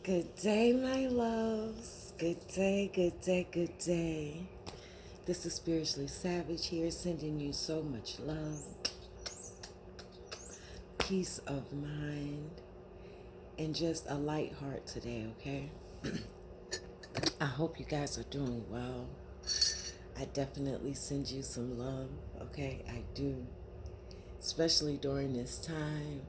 Good day, my loves. Good day, good day, good day. This is Spiritually Savage here, sending you so much love, peace of mind, and just a light heart today, okay? I hope you guys are doing well. I definitely send you some love, okay? I do. Especially during this time.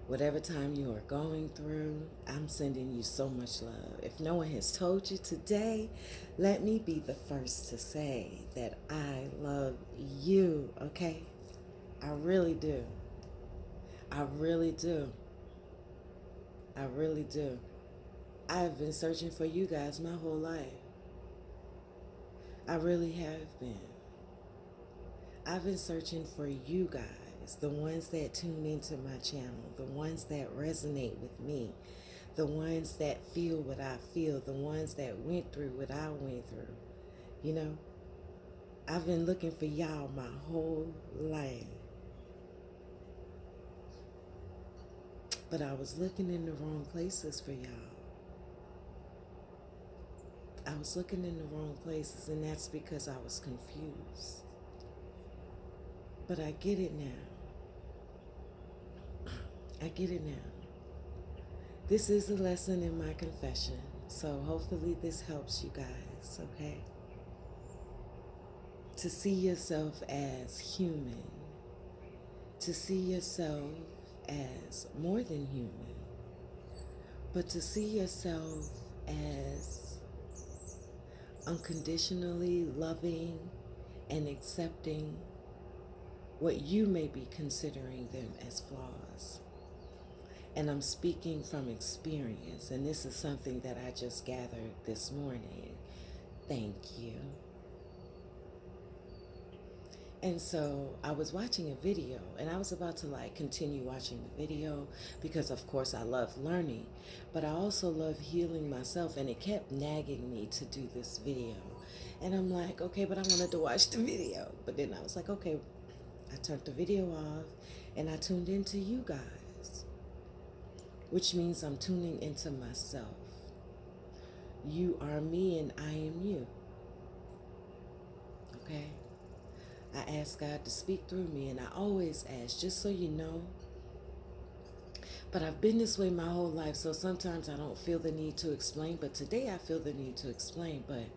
Whatever time you are going through, I'm sending you so much love. If no one has told you today, let me be the first to say that I love you, okay? I really do. I really do. I really do. I've been searching for you guys my whole life. I really have been. I've been searching for you guys, the ones that tune into my channel, the ones that resonate with me, the ones that feel what I feel, the ones that went through what I went through. You know, I've been looking for y'all my whole life. But I was looking in the wrong places for y'all. I was looking in the wrong places, and that's because I was confused. But I get it now. I get it now. This is a lesson in my confession, so hopefully this helps you guys, okay? To see yourself as human, to see yourself as more than human, but to see yourself as unconditionally loving and accepting what you may be considering them as flaws. And I'm speaking from experience, and this is something that I just gathered this morning. Thank you. And so I was watching a video, and I was about to continue watching the video because of course I love learning, but I also love healing myself, and it kept nagging me to do this video. And I'm like, okay, but I wanted to watch the video. But then I was like, okay, I turned the video off and I tuned into you guys, which means I'm tuning into myself. You are me and I am you. Okay? I ask God to speak through me, and I always ask, just so you know. But I've been this way my whole life, so sometimes I don't feel the need to explain, but today I feel the need to explain. But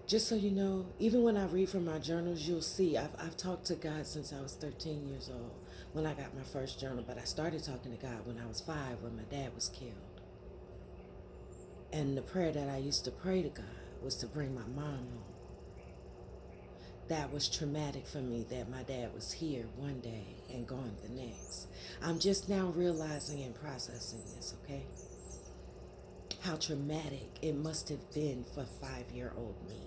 just so you know, even when I read from my journals, you'll see I've talked to God since I was 13 years old when I got my first journal, but I started talking to God when I was 5 when my dad was killed. And the prayer that I used to pray to God was to bring my mom home. That was traumatic for me, that my dad was here one day and gone the next. I'm just now realizing and processing this, okay? How traumatic it must have been for 5-year-old me.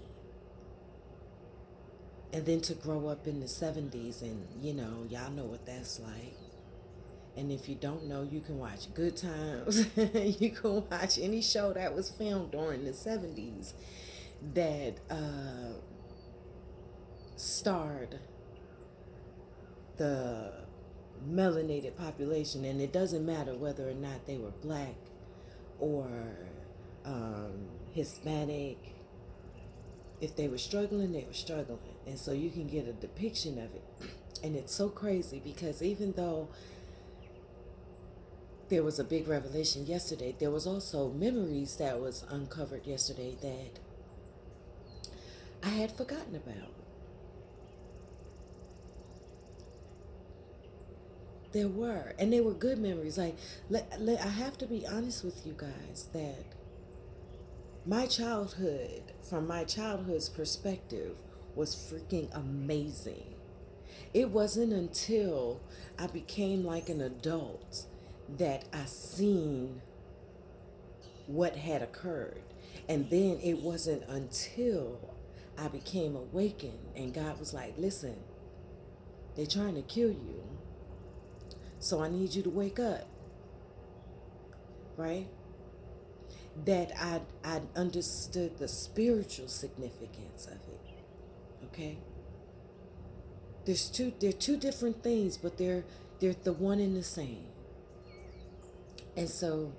And then to grow up in the 70s, and y'all know what that's like. And if you don't know, you can watch Good Times. You can watch any show that was filmed during the 70s that starred the melanated population. And it doesn't matter whether or not they were black or Hispanic. If they were struggling, they were struggling. And so you can get a depiction of it. And it's so crazy because even though there was a big revelation yesterday, there was also memories that was uncovered yesterday that I had forgotten about. There were, and they were good memories. I have to be honest with you guys that my childhood, from my childhood's perspective, was freaking amazing. It wasn't until I became like an adult that I seen what had occurred. And then it wasn't until I became awakened and God was like, listen, they're trying to kill you. So I need you to wake up. Right? That I understood the spiritual significance of it. Okay? They're two different things, but they're the one and the same. And so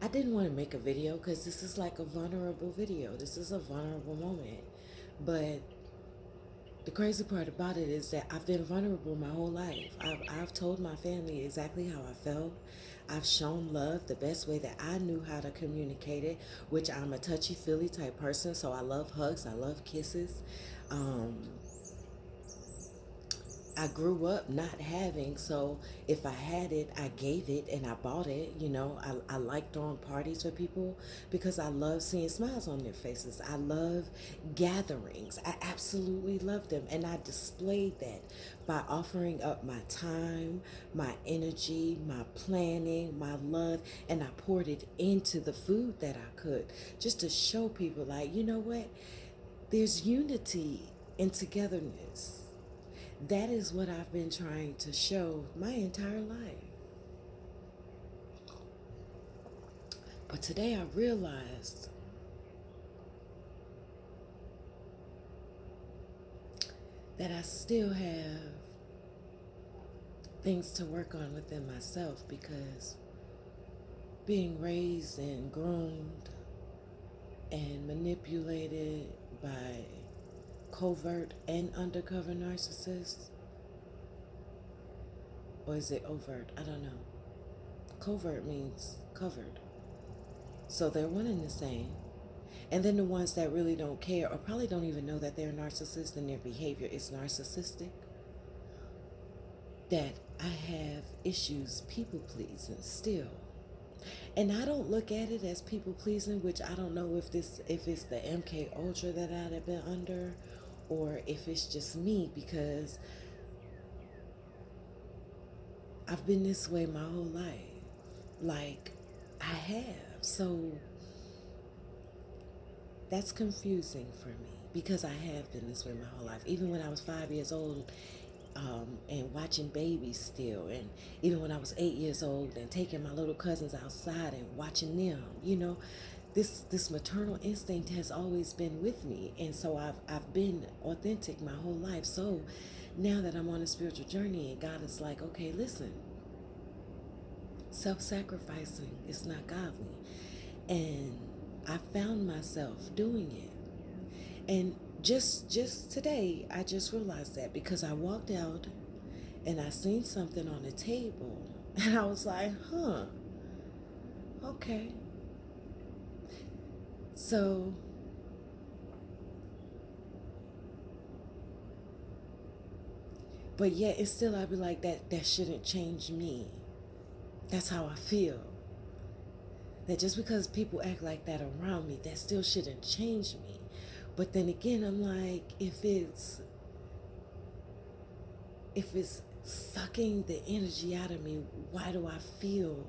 I didn't want to make a video because this is like a vulnerable video. This is a vulnerable moment. But the crazy part about it is that I've been vulnerable my whole life. I've told my family exactly how I felt. I've shown love the best way that I knew how to communicate it, which I'm a touchy feely type person. So I love hugs, I love kisses. Um, I grew up not having, so if I had it, I gave it and I bought it. I like throwing parties for people because I love seeing smiles on their faces. I love gatherings. I absolutely love them. And I displayed that by offering up my time, my energy, my planning, my love, and I poured it into the food that I could just to show people, like, you know what? There's unity in togetherness. That is what I've been trying to show my entire life. But today I realized that I still have things to work on within myself because being raised and groomed and manipulated by covert and undercover narcissists, or is it overt? I don't know. Covert means covered. So they're one and the same. And then the ones that really don't care or probably don't even know that they're narcissists and their behavior is narcissistic, that I have issues people pleasing still. And I don't look at it as people pleasing, which I don't know if it's the MK Ultra that I'd have been under or if it's just me, because I've been this way my whole life. Like, I have. So that's confusing for me because I have been this way my whole life. Even when I was 5 years old, and watching babies still, and even when I was 8 years old and taking my little cousins outside and watching them, this maternal instinct has always been with me, and so I've been authentic my whole life. So now that I'm on a spiritual journey and God is like, okay, listen, self-sacrificing is not godly, and I found myself doing it. And just today, I just realized that because I walked out and I seen something on the table, and I was like, huh, okay. So, but yet it's still, I'd be like, that shouldn't change me. That's how I feel. That just because people act like that around me, that still shouldn't change me. But then again, I'm like, if it's sucking the energy out of me, why do I feel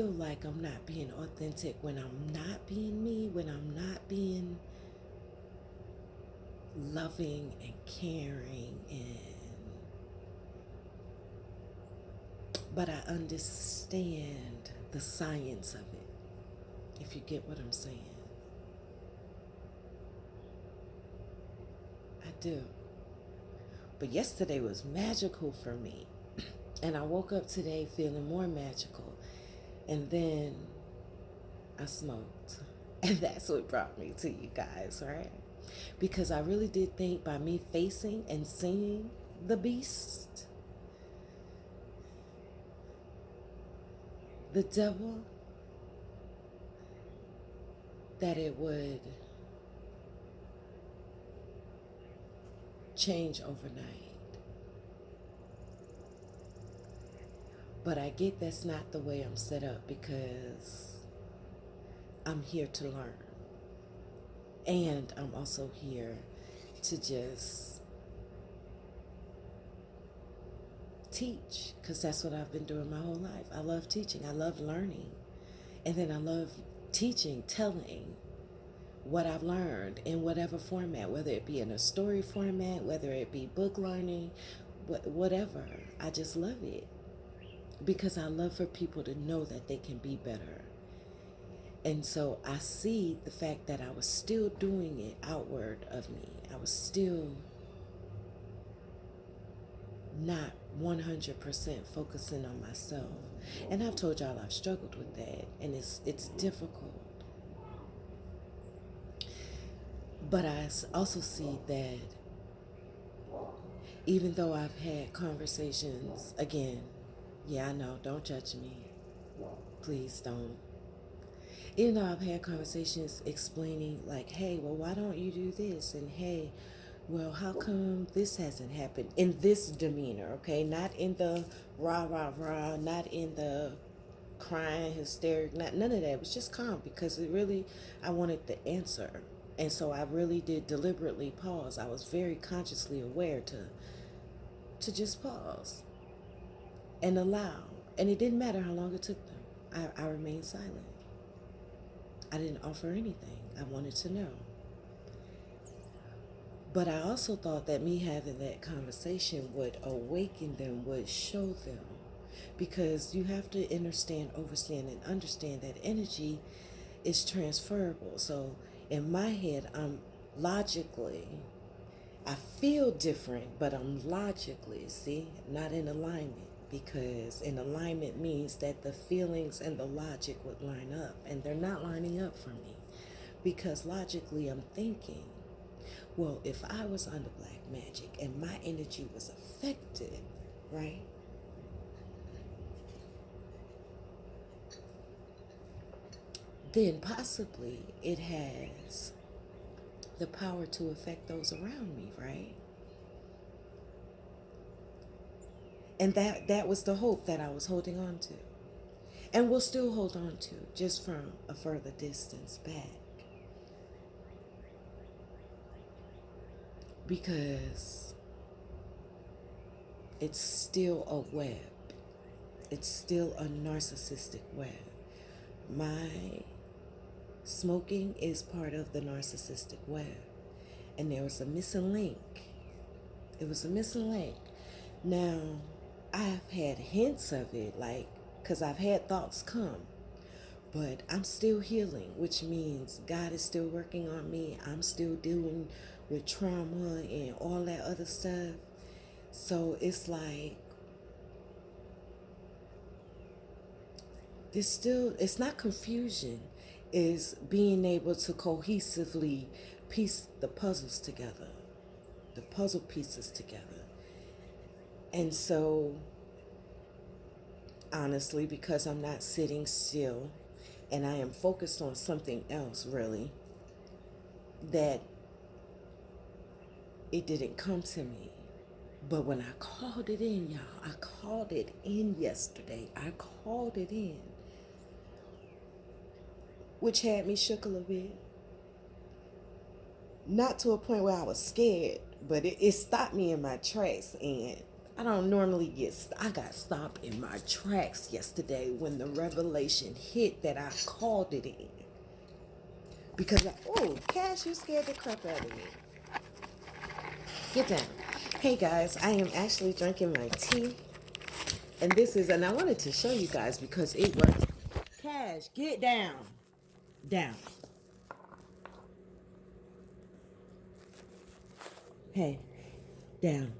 like I'm not being authentic when I'm not being me, when I'm not being loving and caring, but I understand the science of it, if you get what I'm saying. I do. But yesterday was magical for me. And I woke up today feeling more magical. And then I smoked. And that's what brought me to you guys, right? Because I really did think by me facing and seeing the beast, the devil, that it would change overnight. But I get that's not the way I'm set up because I'm here to learn. And I'm also here to just teach, because that's what I've been doing my whole life. I love teaching. I love learning. And then I love teaching, telling what I've learned in whatever format, whether it be in a story format, whether it be book learning, whatever. I just love it because I love for people to know that they can be better. And so I see the fact that I was still doing it outward of me. I was still not 100% focusing on myself. And I've told y'all I've struggled with that, and it's difficult. But I also see that even though I've had conversations, again, yeah, I know, don't judge me. Please don't. Even though I've had conversations explaining, like, hey, well, why don't you do this? And hey, well, how come this hasn't happened in this demeanor, okay? Not in the rah, rah, rah, not in the crying, hysteric, none of that. It was just calm because I wanted the answer. And so I really did deliberately pause. I was very consciously aware to just pause and allow. And it didn't matter how long it took them. I remained silent. I didn't offer anything. I wanted to know. But I also thought that me having that conversation would awaken them, would show them. Because you have to understand, and understand that energy is transferable. So in my head, I feel different, but I'm logically, see, not in alignment. Because in alignment means that the feelings and the logic would line up, and they're not lining up for me. Because logically, I'm thinking, well, if I was under black magic and my energy was affected, right? Then possibly it has the power to affect those around me, right? And that was the hope that I was holding on to. And will still hold on to, just from a further distance back. Because it's still a web. It's still a narcissistic web. My smoking is part of the narcissistic web. And there was a missing link. It was a missing link. Now, I've had hints of it, like, because I've had thoughts come. But I'm still healing, which means God is still working on me. I'm still dealing with trauma and all that other stuff. So it's like, it's not confusion. It's being able to cohesively piece the puzzles together, the puzzle pieces together. And so, honestly, because I'm not sitting still and I am focused on something else, really, that it didn't come to me. But when I called it in, y'all, I called it in yesterday. I called it in, which had me shook a little bit. Not to a point where I was scared, but it stopped me in my tracks. And I don't normally I got stopped in my tracks yesterday when the revelation hit that I called it in. Because, Cash, you scared the crap out of me. Get down. Hey guys, I am actually drinking my tea. And I wanted to show you guys because it works. Cash, get down. Down. Hey, down.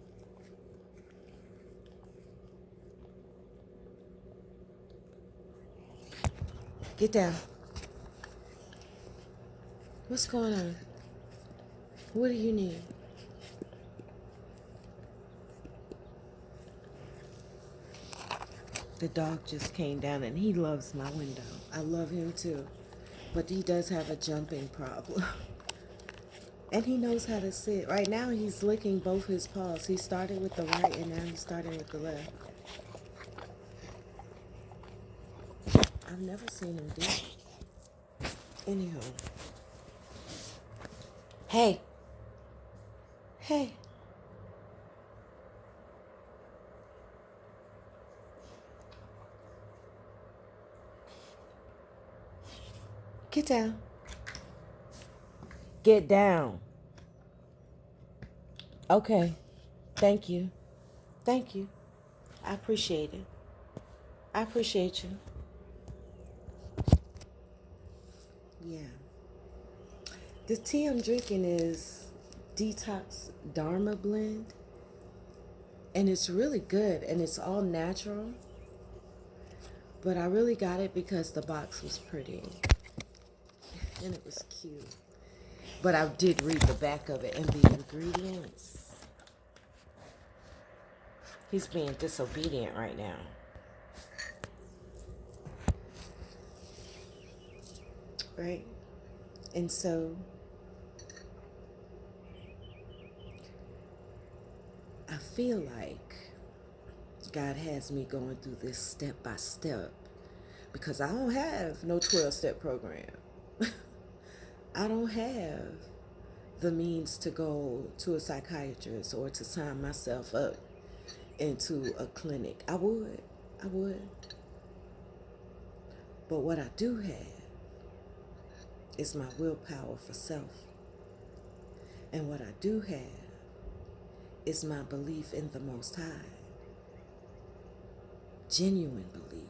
Get down. What's going on? What do you need? The dog just came down and he loves my window. I love him too. But he does have a jumping problem. And he knows how to sit. Right now he's licking both his paws. He started with the right and now he's starting with the left. I've never seen him do it. Anyhow. Hey. Hey. Get down. Get down. Okay. Thank you. Thank you. I appreciate it. I appreciate you. The tea I'm drinking is Detox Dharma Blend, and it's really good, and it's all natural. But I really got it because the box was pretty and it was cute. But I did read the back of it and the ingredients. He's being disobedient right now. Right? And so I feel like God has me going through this step by step because I don't have no 12-step program. I don't have the means to go to a psychiatrist or to sign myself up into a clinic. I would. But what I do have is my willpower for self. And what I do have is my belief in the Most High. Genuine belief.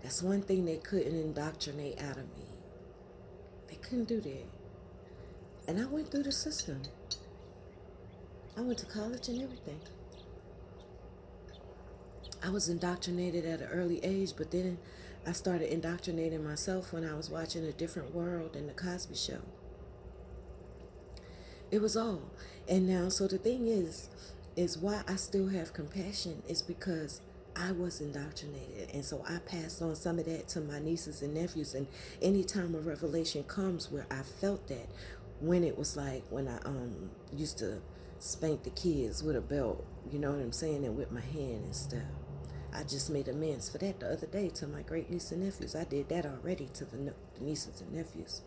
That's one thing they couldn't indoctrinate out of me. They couldn't do that. And I went through the system. I went to college and everything. I was indoctrinated at an early age, but then I started indoctrinating myself when I was watching A Different World and The Cosby Show. It was all. And now, so the thing is why I still have compassion is because I was indoctrinated. And so I passed on some of that to my nieces and nephews. And any time a revelation comes where I felt that, when it was like when I used to spank the kids with a belt, you know what I'm saying, and with my hand and stuff. I just made amends for that the other day to my great niece and nephews. I did that already to the nieces and nephews.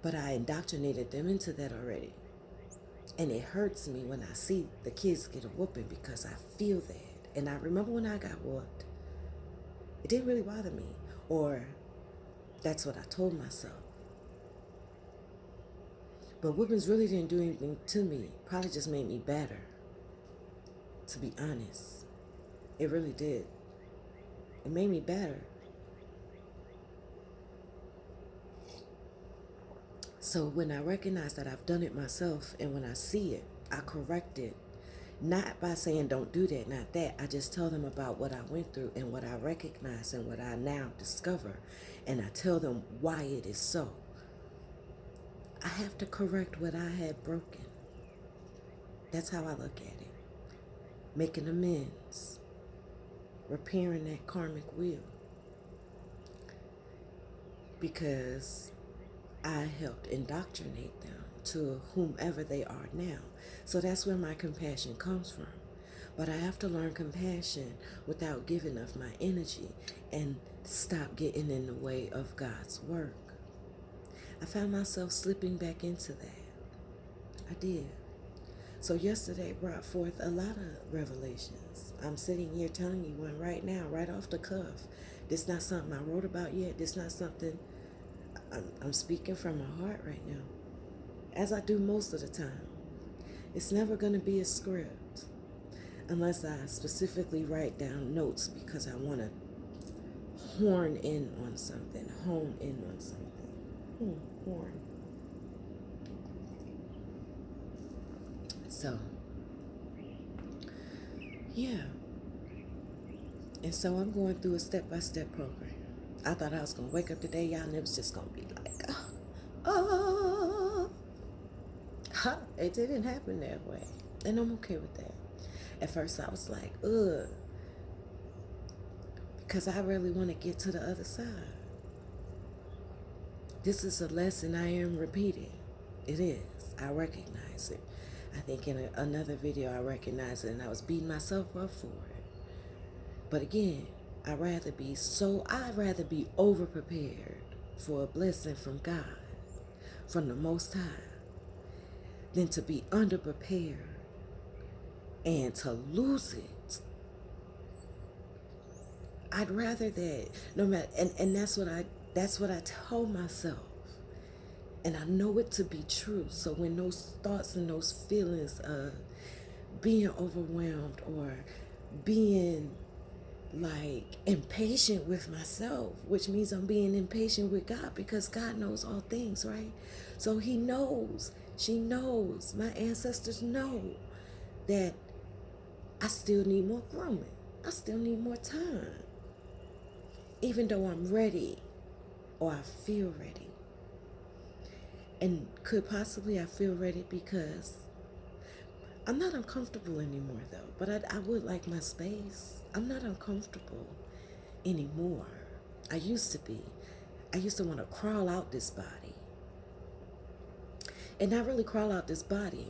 But I indoctrinated them into that already. And it hurts me when I see the kids get a whooping because I feel that. And I remember when I got whooped, it didn't really bother me. Or that's what I told myself. But whoopings really didn't do anything to me. Probably just made me better, to be honest. It really did. It made me better. So when I recognize that I've done it myself, and when I see it, I correct it. Not by saying don't do that, not that. I just tell them about what I went through and what I recognize and what I now discover. And I tell them why it is so. I have to correct what I had broken. That's how I look at it. Making amends. Repairing that karmic wheel. Because I helped indoctrinate them to whomever they are now. So that's where my compassion comes from. But I have to learn compassion without giving up my energy and stop getting in the way of God's work. I found myself slipping back into that. I did. So yesterday brought forth a lot of revelations. I'm sitting here telling you one right now, right off the cuff. This not something I wrote about yet. This not something I'm speaking from my heart right now, as I do most of the time. It's never going to be a script unless I specifically write down notes because I want to hone in on something. Horn. So, yeah. And so I'm going through a step-by-step program. I thought I was going to wake up today, y'all, and it was just going to be like, it didn't happen that way. And I'm okay with that. At first I was like, ugh. Because I really want to get to the other side. This is a lesson I am repeating. It is. I recognize it. I think in another video I recognized it and I was beating myself up for it. But again, I'd rather be over-prepared for a blessing from God, from the Most High, than to be underprepared and to lose it. I'd rather that, no matter, and that's what I tell myself. And I know it to be true. So when those thoughts and those feelings of being overwhelmed or being like impatient with myself, which means I'm being impatient with God, because God knows all things, right? So he knows, she knows, my ancestors know that I still need more grooming. I still need more time. Even though I'm ready, or I feel ready. And could possibly I feel ready because I'm not uncomfortable anymore, though. But I would like my space. I'm not uncomfortable anymore. I used to be. I used to want to crawl out this body. And not really crawl out this body.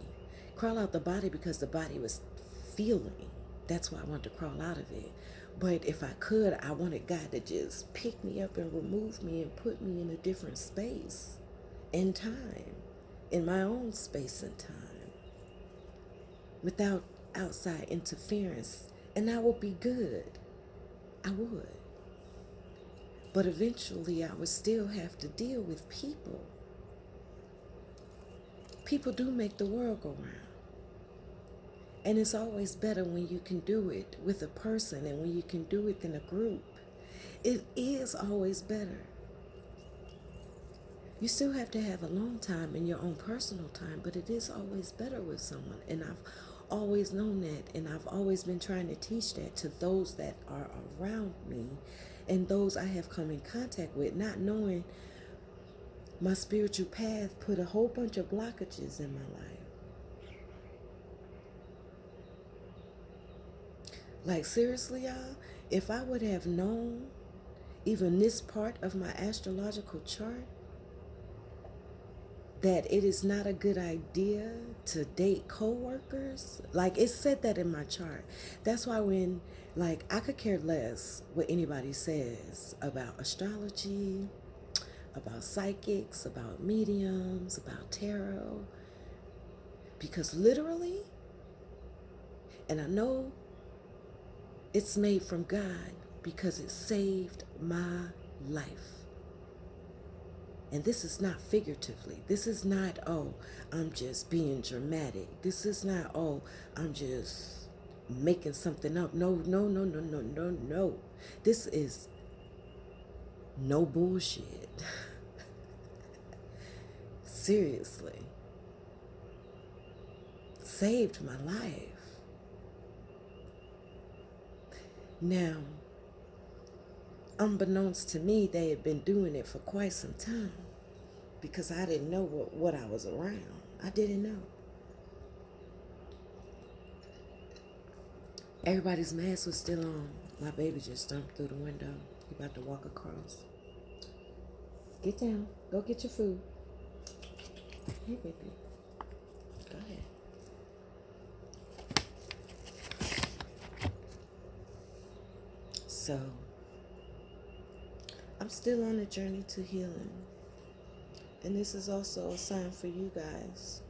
Crawl out the body because the body was feeling. That's why I wanted to crawl out of it. But if I could, I wanted God to just pick me up and remove me and put me in a different space and time. In my own space and time. Without outside interference. And I would be good. I would. But eventually I would still have to deal with people. People do make the world go round. And it's always better when you can do it with a person and when you can do it in a group. It is always better. You still have to have alone time in your own personal time, but it is always better with someone. And I've always known that, and I've always been trying to teach that to those that are around me and those I have come in contact with, not knowing my spiritual path put a whole bunch of blockages in my life. Like, seriously, y'all, if I would have known even this part of my astrological chart, that it is not a good idea to date co-workers. Like, it said that in my chart. That's why when, like, I could care less what anybody says about astrology, about psychics, about mediums, about tarot. Because literally, and I know it's made from God because it saved my life. And this is not figuratively. This is not, oh, I'm just being dramatic. This is not, oh, I'm just making something up. No, no, no, no, no, no, no. This is no bullshit. Seriously. Saved my life. Now, unbeknownst to me, they had been doing it for quite some time because I didn't know what I was around. I didn't know. Everybody's mask was still on. My baby just jumped through the window. He about to walk across. Get down. Go get your food. Hey, baby. Go ahead. So, I'm still on a journey to healing. And this is also a sign for you guys.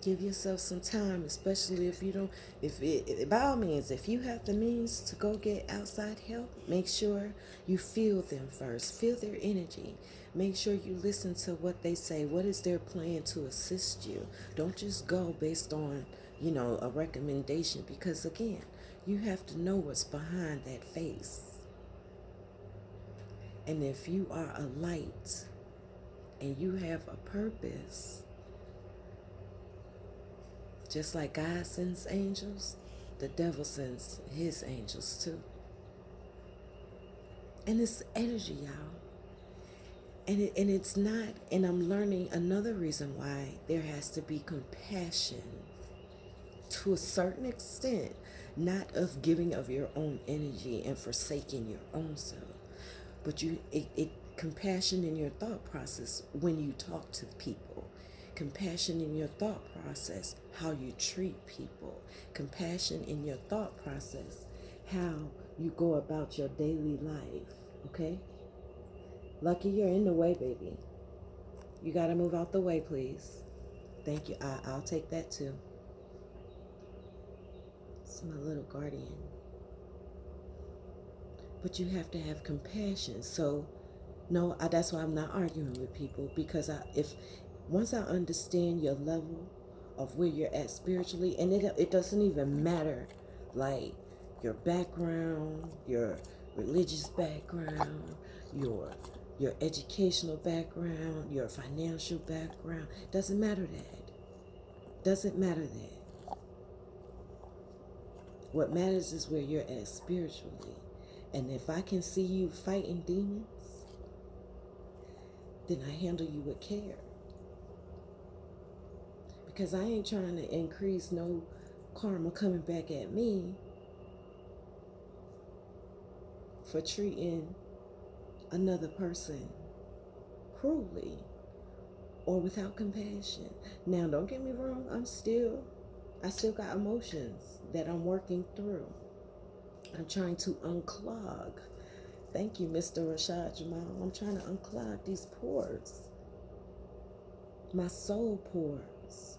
Give yourself some time, especially if you don't, by all means, if you have the means to go get outside help, make sure you feel them first. Feel their energy. Make sure you listen to what they say. What is their plan to assist you? Don't just go based on, a recommendation, because again, you have to know what's behind that face. And if you are a light and you have a purpose, just like God sends angels, the devil sends his angels too. And it's energy, y'all. And it's not, and I'm learning another reason why there has to be compassion to a certain extent, not of giving of your own energy and forsaking your own self, but compassion in your thought process when you talk to people, compassion in your thought process how you treat people, compassion in your thought process how you go about your daily life. Okay? Lucky, you're in the way, baby. You got to move out the way, please. Thank you. I'll take that too. It's my little guardian. But you have to have compassion. So, no, that's why I'm not arguing with people, because once I understand your level of where you're at spiritually, and it doesn't even matter like your background, your religious background, your educational background, your financial background. Doesn't matter that. Doesn't matter that. What matters is where you're at spiritually. And if I can see you fighting demons, then I handle you with care. Because I ain't trying to increase no karma coming back at me for treating another person cruelly or without compassion. Now, don't get me wrong, I still got emotions that I'm working through. I'm trying to unclog. Thank you, Mr. Rashad Jamal. I'm trying to unclog these pores. My soul pores.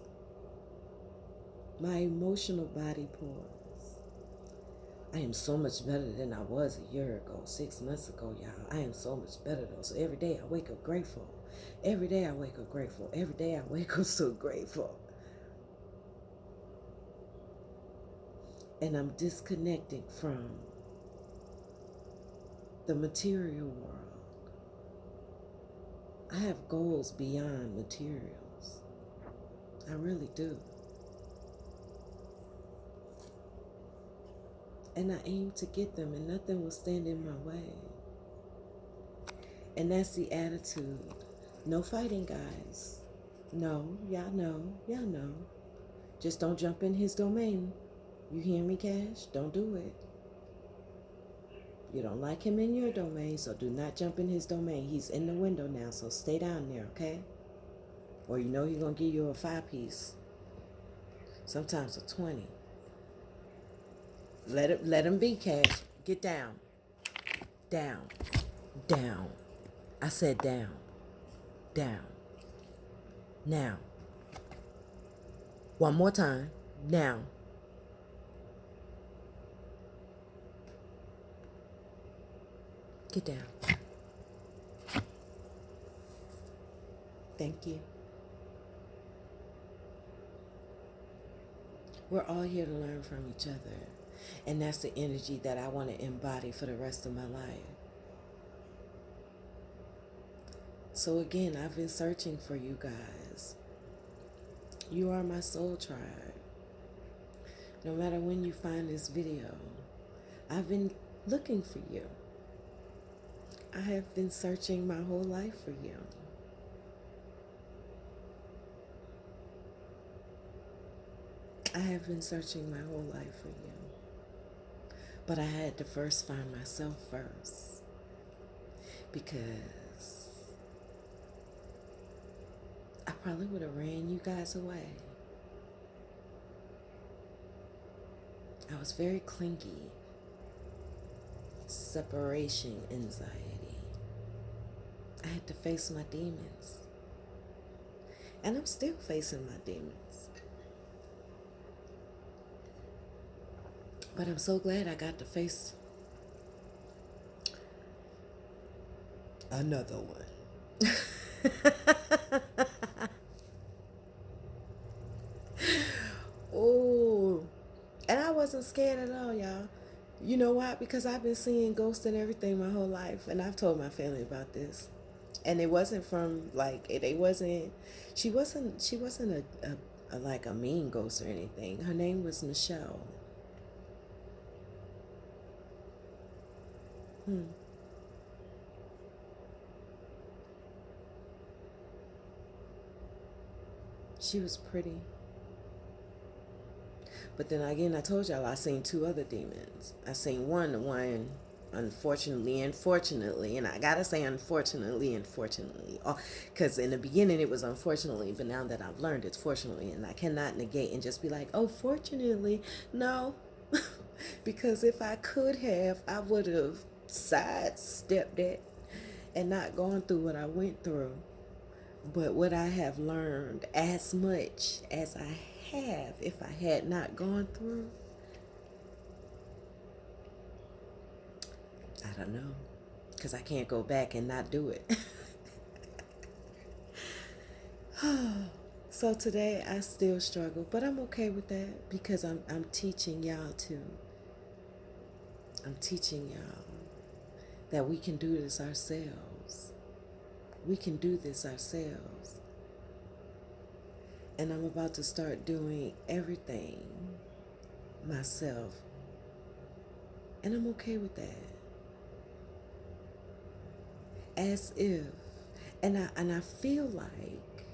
My emotional body pores. I am so much better than I was a year ago, 6 months ago, y'all. I am so much better though. So every day I wake up grateful. Every day I wake up grateful. Every day I wake up so grateful. And I'm disconnecting from the material world. I have goals beyond materials. I really do. And I aim to get them, and nothing will stand in my way. And that's the attitude. No fighting, guys. No, y'all know. Y'all know. Just don't jump in his domain. You hear me, Cash? Don't do it. You don't like him in your domain, so do not jump in his domain. He's in the window now, so stay down there, okay? Or you know he's going to give you a 5-piece. Sometimes a 20. Let him be, Cash. Get down. Down. Down. I said down. Down. Now. One more time. Now. Get down. Thank you. We're all here to learn from each other. And that's the energy that I want to embody for the rest of my life. So again, I've been searching for you guys. You are my soul tribe. No matter when you find this video, I've been looking for you. I have been searching my whole life for you. I have been searching my whole life for you. But I had to first find myself first. Because I probably would have ran you guys away. I was very clingy. Separation anxiety. I had to face my demons. And I'm still facing my demons. But I'm so glad I got to face another one. Oh, and I wasn't scared at all, y'all. You know why? Because I've been seeing ghosts and everything my whole life, and I've told my family about this. And it wasn't from like it wasn't. She wasn't a like a mean ghost or anything. Her name was Michelle. She was pretty. But then again, I told y'all I seen 2 other demons. I seen one, unfortunately, and I gotta say unfortunately, because in the beginning it was unfortunately, but now that I've learned it's fortunately, and I cannot negate and just be like, oh, fortunately, no, because if I could have, I would have sidestepped it and not gone through what I went through. But would I have learned as much as I have if I had not gone through? I don't know, because I can't go back and not do it. So today I still struggle, but I'm okay with that because I'm teaching y'all too. I'm teaching y'all that we can do this ourselves. We can do this ourselves. And I'm about to start doing everything myself. And I'm okay with that. As if, and I feel like,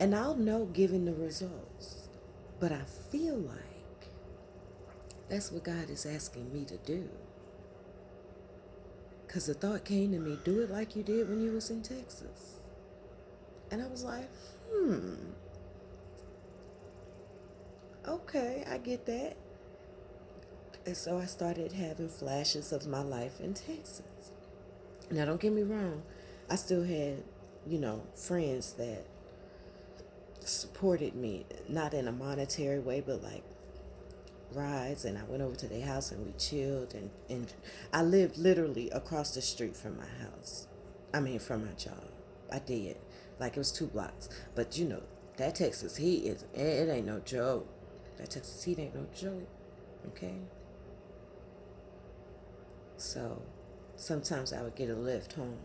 and I'll know given the results, but I feel like that's what God is asking me to do. Because the thought came to me, do it like you did when you was in Texas. And I was like, okay, I get that. And so I started having flashes of my life in Texas. Now, don't get me wrong. I still had, friends that supported me, not in a monetary way, but like rides. And I went over to their house and we chilled. And I lived literally across the street from my house. From my job. I did. Like it was 2 blocks. But that Texas heat it ain't no joke. That Texas heat ain't no joke. Okay? So sometimes I would get a lift home.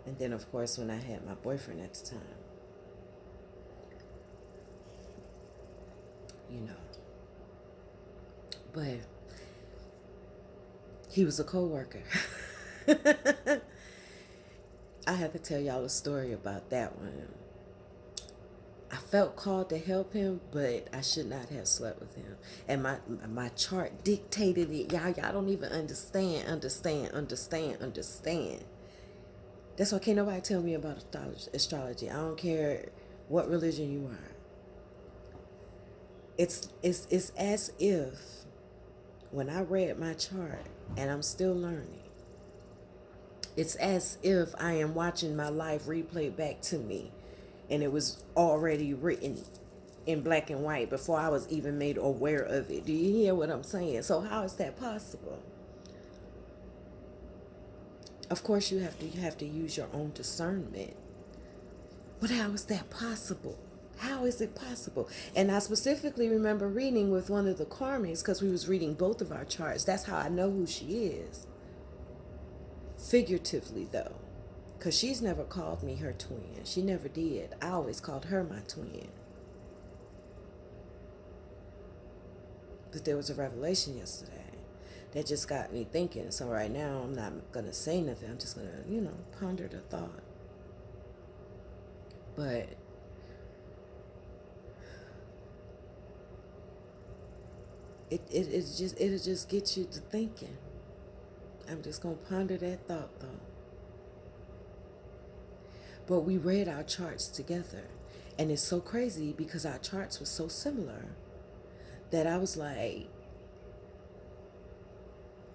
And then, of course, when I had my boyfriend at the time, but he was a co-worker. I have to tell y'all a story about that one. I felt called to help him, but I should not have slept with him. And my chart dictated it. Y'all don't even understand. That's why can't nobody tell me about astrology. I don't care what religion you are. It's as if when I read my chart, and I'm still learning, it's as if I am watching my life replayed back to me, and it was already written in black and white before I was even made aware of it. Do you hear what I'm saying? So how is that possible? Of course, you have to use your own discernment. But how is that possible? How is it possible? And I specifically remember reading with one of the karmics, because we was reading both of our charts. That's how I know who she is. Figuratively, though. Because she's never called me her twin. She never did. I always called her my twin. But there was a revelation yesterday that just got me thinking. So right now, I'm not going to say nothing. I'm just going to, ponder the thought. But it'll just get you to thinking. I'm just going to ponder that thought, though. But we read our charts together. And it's so crazy because our charts were so similar that I was like,